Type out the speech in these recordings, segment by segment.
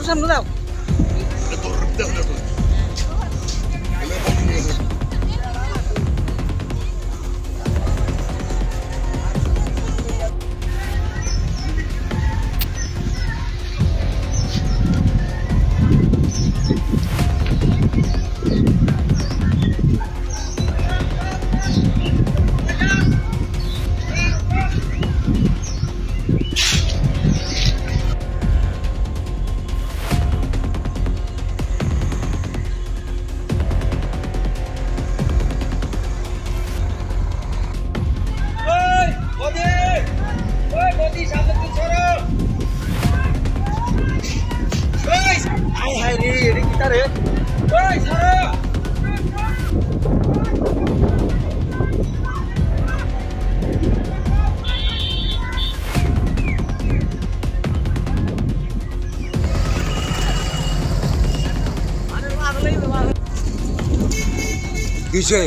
সামনে দাও। কিসে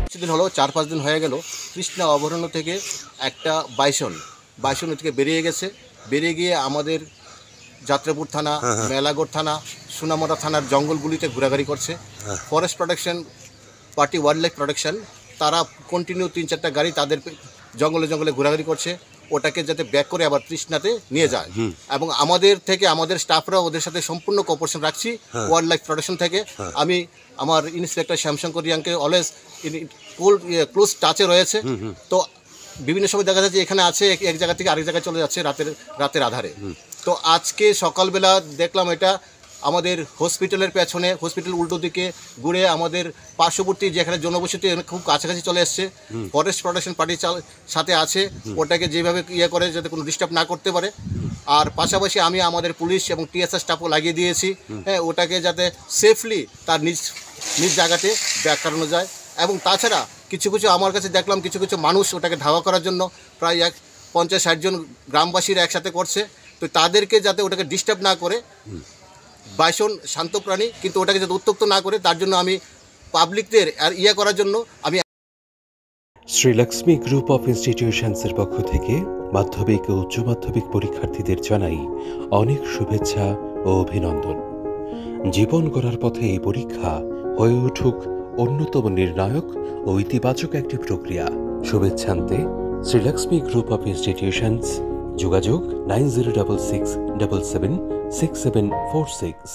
কিছুদিন হলো 4-5 দিন হয়ে গেল কৃষ্ণা অভয়ারণ্য থেকে একটা বাইসন থেকে বেরিয়ে গেছে। বেরিয়ে গিয়ে আমাদের যাত্রাপুর থানা, মেলাগড় থানা, সোনামুড়া থানার জঙ্গলগুলিতে ঘোরাঘুরি করছে। Forest protection party, wild life protection, তারা কন্টিনিউ 3-4টা গাড়ি তাদের জঙ্গলে জঙ্গলে ঘোরাঘুরি করছে, ওটাকে যাতে ব্যাক করে আবার তৃষ্ণাতে নিয়ে যায়। এবং আমাদের থেকে আমাদের স্টাফরা ওদের সাথে সম্পূর্ণ কোঅপারেশন রাখছি ওয়াইল্ড লাইফ প্রোটেকশন থেকে। আমি আমার ইন্সপেক্টর শ্যামশঙ্কর রিয়াংকে অলওয়েজ ক্লোজ টাচে রয়েছে। তো বিভিন্ন সময় দেখা যাচ্ছে এখানে আছে, এক জায়গা থেকে আরেক জায়গায় চলে যাচ্ছে রাতের আধারে। তো আজকে সকালবেলা দেখলাম এটা আমাদের হসপিটালের পেছনে, হসপিটাল উল্টো দিকে ঘুরে আমাদের পার্শ্ববর্তী যেখানে জনবসতি খুব কাছাকাছি চলে এসছে। ফরেস্ট প্রোটেকশন পার্টির সাথে আছে, ওটাকে যেভাবে ইয়ে করে যাতে কোনো ডিস্টার্ব না করতে পারে। আর পাশাপাশি আমি আমাদের পুলিশ এবং টিএসআর স্টাফও লাগিয়ে দিয়েছি, হ্যাঁ, ওটাকে যাতে সেফলি তার নিজ জায়গাতে ব্যাক করানো যায়। এবং তাছাড়া কিছু আমার কাছে দেখলাম কিছু মানুষ ওটাকে ধাওয়া করার জন্য প্রায় 50-60 জন গ্রামবাসীরা একসাথে করছে। তো তাদেরকে যাতে ওটাকে ডিস্টার্ব না করে, বাইসন শান্ত প্রাণী, কিন্তু ওটাকে যাতে উত্ত্যক্ত না করে তার জন্য আমি পাবলিকদের আর করার জন্য আমি শ্রীলক্ষ্মী গ্রুপ অফ ইনস্টিটিউশনসের পক্ষ থেকে মাধ্যমিক ও উচ্চ মাধ্যমিক পরীক্ষার্থীদের জানাই অনেক শুভেচ্ছা ও অভিনন্দন। জীবন গড়ার পথে এই পরীক্ষা হয়ে উঠুক অন্যতম নির্ণায়ক ও ইতিবাচক একটি প্রক্রিয়া। শুভেচ্ছান্তে শ্রীলক্ষ্মী গ্রুপ অফ ইনস্টিটিউশনস, যোগাযোগ 9066776746।